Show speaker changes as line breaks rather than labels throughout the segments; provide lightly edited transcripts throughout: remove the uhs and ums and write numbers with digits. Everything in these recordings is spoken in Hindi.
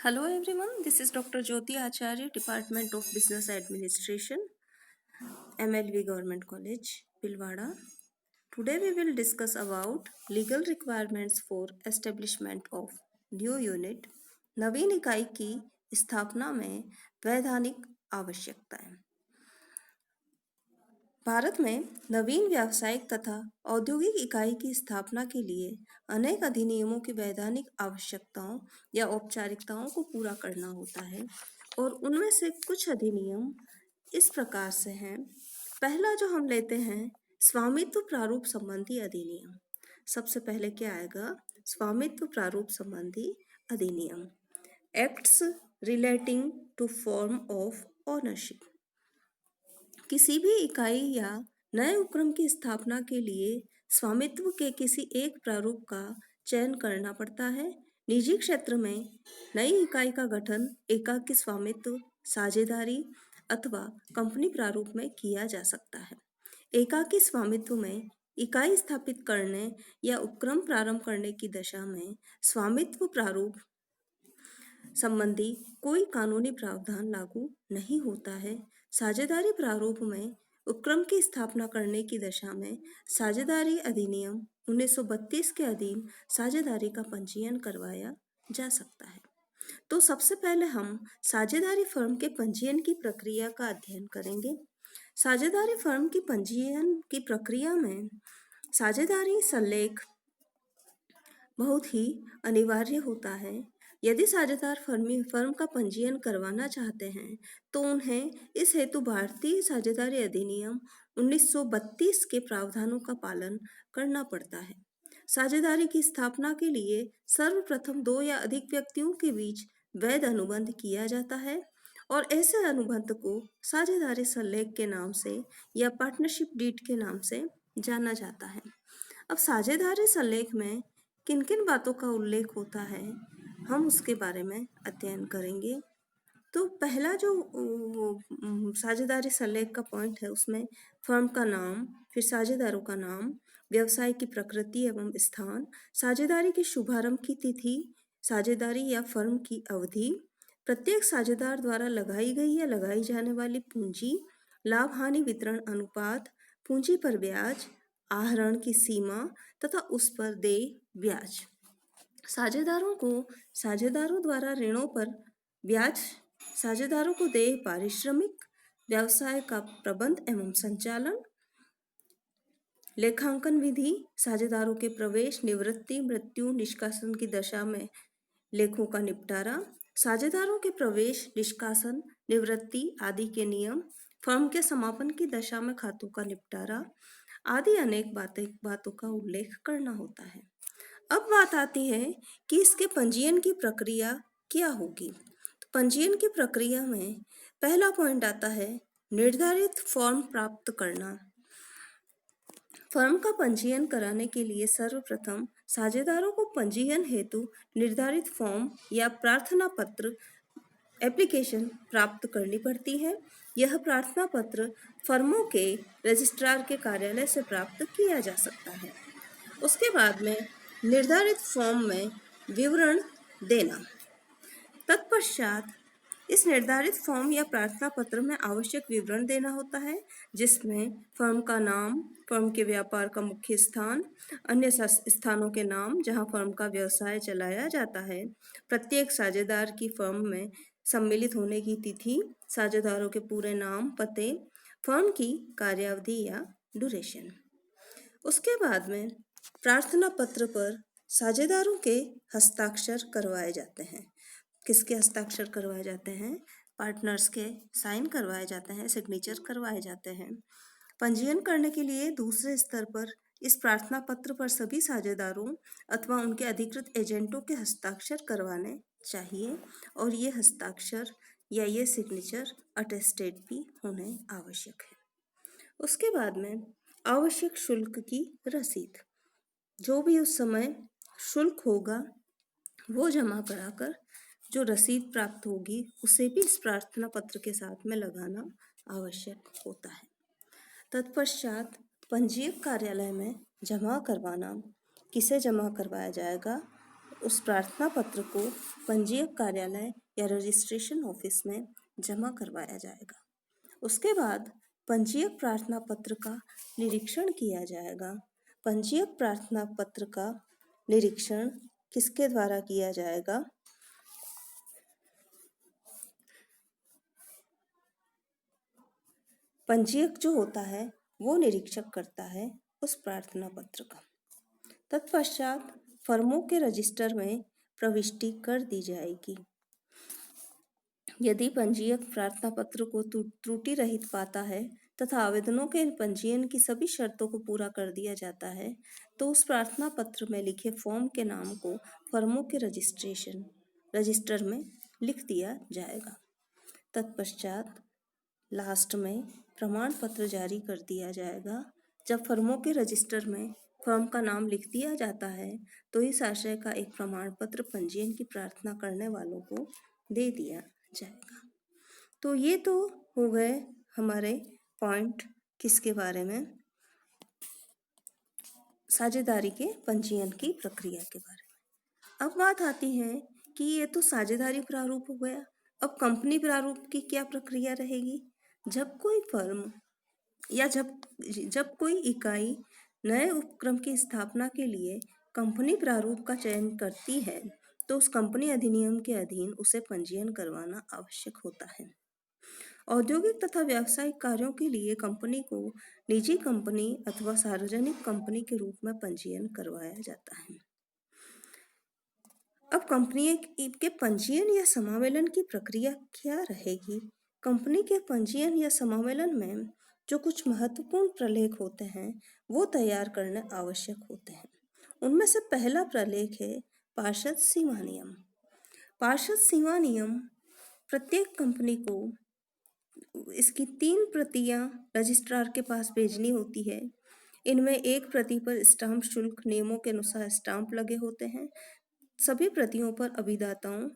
Hello everyone, this is Dr. Jyoti Acharya, Department of Business Administration, MLV Government College, Pilwada. Today we will discuss about legal requirements for establishment of new unit, नवीन इकाई की स्थापना में वैधानिक आवश्यकताएं। भारत में नवीन व्यावसायिक तथा औद्योगिक इकाई की स्थापना के लिए अनेक अधिनियमों की वैधानिक आवश्यकताओं या औपचारिकताओं को पूरा करना होता है और उनमें से कुछ अधिनियम इस प्रकार से हैं। पहला जो हम लेते हैं स्वामित्व प्रारूप संबंधी अधिनियम। सबसे पहले क्या आएगा? स्वामित्व प्रारूप संबंधी अधिनियम, acts relating to form of ownership. किसी भी इकाई या नए उपक्रम की स्थापना के लिए स्वामित्व के किसी एक प्रारूप का चयन करना पड़ता है। निजी क्षेत्र में नई इकाई का गठन एकाकी स्वामित्व, साझेदारी अथवा कंपनी प्रारूप में किया जा सकता है। एकाकी स्वामित्व में इकाई स्थापित करने या उपक्रम प्रारंभ करने की दशा में स्वामित्व प्रारूप संबंधी कोई कानूनी प्रावधान लागू नहीं होता है। साझेदारी प्रारूप में उपक्रम की स्थापना करने की दशा में साझेदारी अधिनियम 1932 के अधीन साझेदारी का पंजीयन करवाया जा सकता है। तो सबसे पहले हम साझेदारी फर्म के पंजीयन की प्रक्रिया का अध्ययन करेंगे। साझेदारी फर्म की पंजीयन की प्रक्रिया में साझेदारी सल्लेख बहुत ही अनिवार्य होता है। यदि साझेदार फर्म का पंजीयन करवाना चाहते हैं तो उन्हें इस हेतु भारतीय साझेदारी अधिनियम 1932 के प्रावधानों का पालन करना पड़ता है। साझेदारी की स्थापना के लिए सर्वप्रथम दो या अधिक व्यक्तियों के बीच वैध अनुबंध किया जाता है और ऐसे अनुबंध को साझेदारी सल्लेख के नाम से या पार्टनरशिप डीड के नाम से जाना जाता है। अब साझेदारी सल्लेख में किन किन बातों का उल्लेख होता है, हम उसके बारे में अध्ययन करेंगे। तो पहला जो साझेदारी सल्लेख का पॉइंट है उसमें फर्म का नाम, फिर साझेदारों का नाम, व्यवसाय की प्रकृति एवं स्थान, साझेदारी के शुभारंभ की तिथि, साझेदारी या फर्म की अवधि, प्रत्येक साझेदार द्वारा लगाई गई या लगाई जाने वाली पूंजी, लाभ हानि वितरण अनुपात, पूंजी पर ब्याज, आहरण की सीमा तथा उस पर देय ब्याज। साझेदारों को साझेदारों द्वारा ऋणों पर ब्याज, साझेदारों को देय पारिश्रमिक, व्यवसाय का प्रबंध एवं संचालन, लेखांकन विधि, साझेदारों के प्रवेश, निवृत्ति, मृत्यु, निष्कासन की दशा में लेखों का निपटारा, साझेदारों के प्रवेश, निष्कासन, निवृत्ति आदि के नियम, फर्म के समापन की दशा में खातों का निपटारा आदि अनेक बातों का उल्लेख करना होता है। अब बात आती है कि इसके पंजीयन की प्रक्रिया क्या होगी। तो पंजीयन की प्रक्रिया में पहला पॉइंट आता है निर्धारित फॉर्म प्राप्त करना। फर्म का पंजीयन कराने के लिए सर्वप्रथम साझेदारों को पंजीयन हेतु निर्धारित फॉर्म या प्रार्थना पत्र एप्लीकेशन प्राप्त करनी पड़ती है। यह प्रार्थना पत्र फर्मों के रजिस्ट्रार के कार्यालय से प्राप्त किया जा सकता है। उसके बाद में निर्धारित फॉर्म में विवरण देना। तत्पश्चात इस निर्धारित फॉर्म या प्रार्थना पत्र में आवश्यक विवरण देना होता है, जिसमें फर्म का नाम, फर्म के व्यापार का मुख्य स्थान, अन्य स्थानों के नाम जहां फर्म का व्यवसाय चलाया जाता है, प्रत्येक साझेदार की फर्म में सम्मिलित होने की तिथि, साझेदारों के पूरे नाम, पते, फर्म की कार्यावधि या ड्यूरेशन। उसके बाद में प्रार्थना पत्र पर साझेदारों के हस्ताक्षर करवाए जाते हैं। किसके हस्ताक्षर करवाए जाते हैं? पार्टनर्स के साइन करवाए जाते हैं, सिग्नेचर करवाए जाते हैं। पंजीयन करने के लिए दूसरे स्तर पर इस प्रार्थना पत्र पर सभी साझेदारों अथवा उनके अधिकृत एजेंटों के हस्ताक्षर करवाने चाहिए और ये हस्ताक्षर या ये सिग्नेचर अटेस्टेड भी होने आवश्यक है। उसके बाद में आवश्यक शुल्क की रसीद, जो भी उस समय शुल्क होगा वो जमा कराकर जो रसीद प्राप्त होगी उसे भी इस प्रार्थना पत्र के साथ में लगाना आवश्यक होता है। तत्पश्चात पंजीयक कार्यालय में जमा करवाना। किसे जमा करवाया जाएगा? उस प्रार्थना पत्र को पंजीयक कार्यालय या रजिस्ट्रेशन ऑफिस में जमा करवाया जाएगा। उसके बाद पंजीयक प्रार्थना पत्र का निरीक्षण किया जाएगा। पंजीयक प्रार्थना पत्र का निरीक्षण किसके द्वारा किया जाएगा? पंजीयक जो होता है वो निरीक्षक करता है उस प्रार्थना पत्र का। तत्पश्चात फर्मों के रजिस्टर में प्रविष्टि कर दी जाएगी। यदि पंजीयक प्रार्थना पत्र को त्रुटि रहित पाता है तथा आवेदनों के पंजीयन की सभी शर्तों को पूरा कर दिया जाता है तो उस प्रार्थना पत्र में लिखे फॉर्म के नाम को फर्मों के रजिस्टर में लिख दिया जाएगा। तत्पश्चात लास्ट में प्रमाण पत्र जारी कर दिया जाएगा। जब फर्मों के रजिस्टर में फर्म का नाम लिख दिया जाता है तो इस आशय का एक प्रमाण पत्र पंजीयन की प्रार्थना करने वालों को दे दिया जाएगा। तो ये तो हो गए हमारे पॉइंट किसके बारे में? साझेदारी के पंजीयन की प्रक्रिया के बारे में। अब बात आती है कि ये तो साझेदारी प्रारूप हो गया, अब कंपनी प्रारूप की क्या प्रक्रिया रहेगी? जब कोई फर्म या जब कोई इकाई नए उपक्रम की स्थापना के लिए कंपनी प्रारूप का चयन करती है तो उस कंपनी अधिनियम के अधीन उसे पंजीयन करवाना आवश्यक होता है। औद्योगिक तथा व्यावसायिक कार्यों के लिए कंपनी को निजी कंपनी अथवा सार्वजनिक कंपनी के रूप में पंजीयन करवाया जाता है। अब कंपनी के पंजीयन या समावेलन की प्रक्रिया क्या रहेगी? कंपनी के पंजीयन या समावेलन में जो कुछ महत्वपूर्ण प्रलेख होते हैं वो तैयार करने आवश्यक होते हैं। उनमें से पहला प्रलेख है पार्षद सीमा नियम। पार्षद सीमा नियम प्रत्येक कंपनी को इसकी 3 प्रतियां रजिस्ट्रार के पास भेजनी होती है। इनमें एक प्रति पर स्टाम्प शुल्क नियमों के अनुसार स्टाम्प लगे होते हैं। सभी प्रतियों पर अभिदाताओं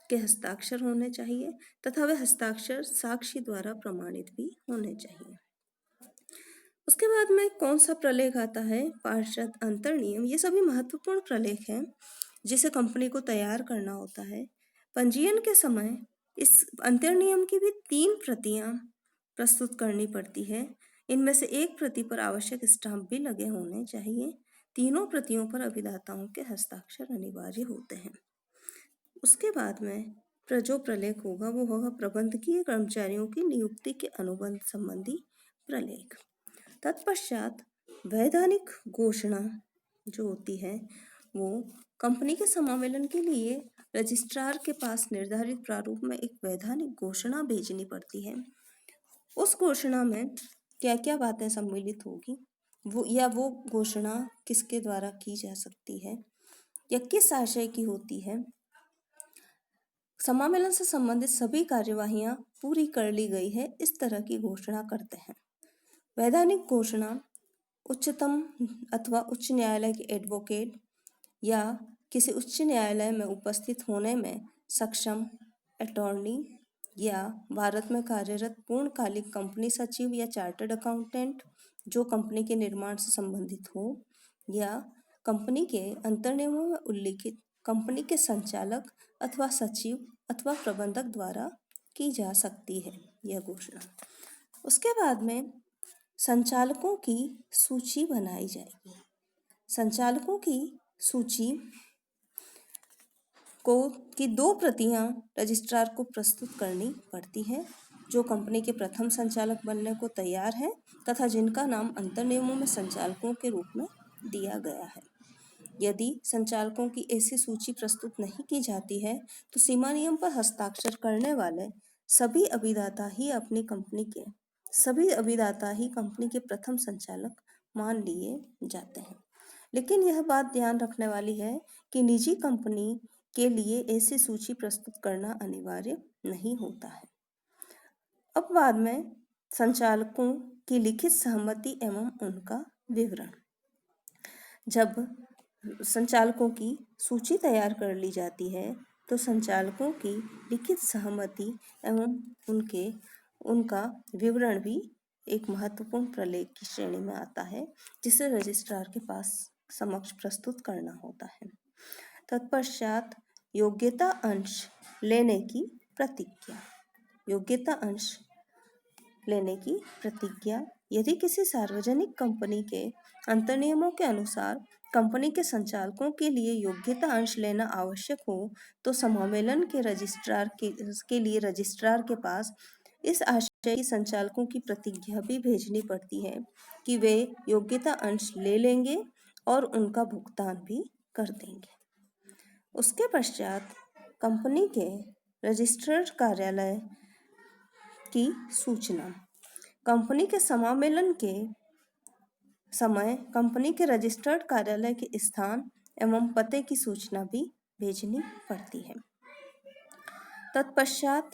के हस्ताक्षर होने चाहिए तथा वे हस्ताक्षर साक्षी द्वारा प्रमाणित भी होने चाहिए। उसके बाद में कौन सा प्रलेख आता है? पार्षद अंतर नियम। ये सभी महत्वपूर्ण प्रलेख हैं जिसे कंपनी को तैयार करना होता है। पंजीयन के समय इस अंतर नियम की भी 3 प्रतियां प्रस्तुत करनी पड़ती है। इनमें से एक प्रति पर आवश्यक स्टाम्प भी लगे होने चाहिए। तीनों प्रतियों पर अभिदाताओं के हस्ताक्षर अनिवार्य होते हैं। उसके बाद में जो प्रलेख होगा वो होगा प्रबंधकीय कर्मचारियों की नियुक्ति के अनुबंध संबंधी प्रलेख। तत्पश्चात वैधानिक घोषणा जो होती है वो कंपनी के समावेलन के लिए रजिस्ट्रार के पास निर्धारित प्रारूप में एक वैधानिक घोषणा भेजनी पड़ती है। उस घोषणा में क्या क्या बातें सम्मिलित होगी वो घोषणा किसके द्वारा की जा सकती है या किस आशय की होती है? समावेलन से संबंधित सभी कार्यवाहियां पूरी कर ली गई है, इस तरह की घोषणा करते हैं। वैधानिक घोषणा उच्चतम अथवा उच्च न्यायालय के एडवोकेट या किसी उच्च न्यायालय में उपस्थित होने में सक्षम अटॉर्नी या भारत में कार्यरत पूर्णकालिक कंपनी सचिव या चार्टर्ड अकाउंटेंट जो कंपनी के निर्माण से संबंधित हो या कंपनी के अंतर्नियमों में उल्लिखित कंपनी के संचालक अथवा सचिव अथवा प्रबंधक द्वारा की जा सकती है यह घोषणा। उसके बाद में संचालकों की सूची बनाई जाएगी। संचालकों की सूची की 2 प्रतियां रजिस्ट्रार को प्रस्तुत करनी पड़ती है जो कंपनी के प्रथम संचालक बनने को तैयार हैं तथा जिनका नाम अंतर्नियमों में संचालकों के रूप में दिया गया है। यदि संचालकों की ऐसी सूची प्रस्तुत नहीं की जाती है तो सीमा नियम पर हस्ताक्षर करने वाले सभी अभिदाता ही कंपनी के प्रथम संचालक मान लिए जाते हैं। लेकिन यह बात ध्यान रखने वाली है कि निजी कंपनी के लिए ऐसी सूची प्रस्तुत करना अनिवार्य नहीं होता है। अब बाद में संचालकों की लिखित सहमति एवं उनका विवरण। जब संचालकों की सूची तैयार कर ली जाती है तो संचालकों की लिखित सहमति एवं उनका विवरण भी एक महत्वपूर्ण प्रलेख की श्रेणी में आता है जिसे रजिस्ट्रार के पास समक्ष प्रस्तुत करना होता है। तत्पश्चात योग्यता अंश लेने की प्रतिज्ञा। योग्यता अंश लेने की प्रतिज्ञा। यदि किसी सार्वजनिक कंपनी के अंतर्नियमों के अनुसार कंपनी के संचालकों के लिए योग्यता अंश लेना आवश्यक हो तो समामेलन के लिए रजिस्ट्रार के पास इस आशय की संचालकों की प्रतिज्ञा भी भेजनी पड़ती है कि वे योग्यता अंश ले लेंगे और उनका भुगतान भी कर देंगे। उसके पश्चात कंपनी के रजिस्ट्रार कार्यालय की सूचना। कंपनी के समामेलन के समय कंपनी के रजिस्टर्ड कार्यालय के स्थान एवं पते की सूचना भी भेजनी पड़ती है। तत्पश्चात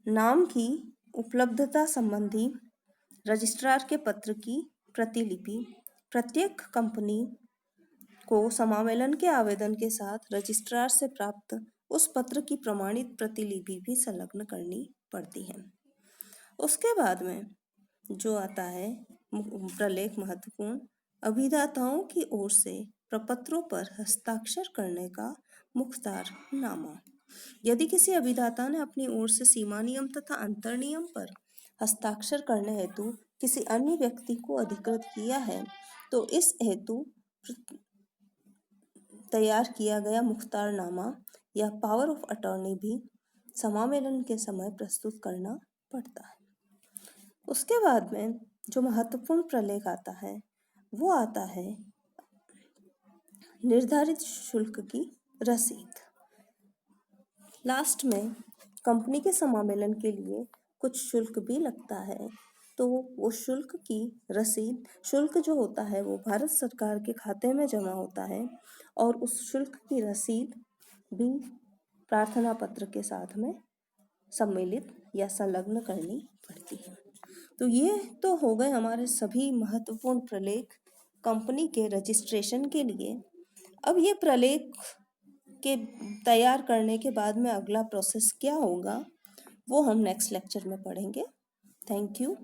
नाम की उपलब्धता संबंधी रजिस्ट्रार के पत्र की प्रतिलिपि। प्रत्येक कंपनी को समामेलन के आवेदन के साथ रजिस्ट्रार से प्राप्त उस पत्र की प्रमाणित प्रतिलिपि भी संलग्न करनी पड़ती है। उसके बाद में जो आता है प्रलेख महत्वपूर्ण, अभिदाताओं की ओर से प्रपत्रों पर हस्ताक्षर करने का मुख्तारनामा। यदि किसी अभिदाता ने अपनी ओर से सीमा नियम तथा अंतर्नियम पर हस्ताक्षर करने हेतु किसी अन्य व्यक्ति को अधिकृत किया है तो इस हेतु तैयार किया गया मुख्तारनामा या पावर ऑफ अटॉर्नी भी समामेलन के समय प्रस्तुत करना पड़ता है। उसके बाद में जो महत्वपूर्ण प्रलेख आता है वो आता है निर्धारित शुल्क की रसीद। लास्ट में कंपनी के समामेलन के लिए कुछ शुल्क भी लगता है तो वो शुल्क की रसीद, शुल्क जो होता है वो भारत सरकार के खाते में जमा होता है और उस शुल्क की रसीद भी प्रार्थना पत्र के साथ में सम्मिलित या संलग्न करनी पड़ती है। तो ये तो हो गए हमारे सभी महत्वपूर्ण प्रलेख कंपनी के रजिस्ट्रेशन के लिए। अब ये प्रलेख के तैयार करने के बाद में अगला प्रोसेस क्या होगा वो हम नेक्स्ट लेक्चर में पढ़ेंगे। Thank you.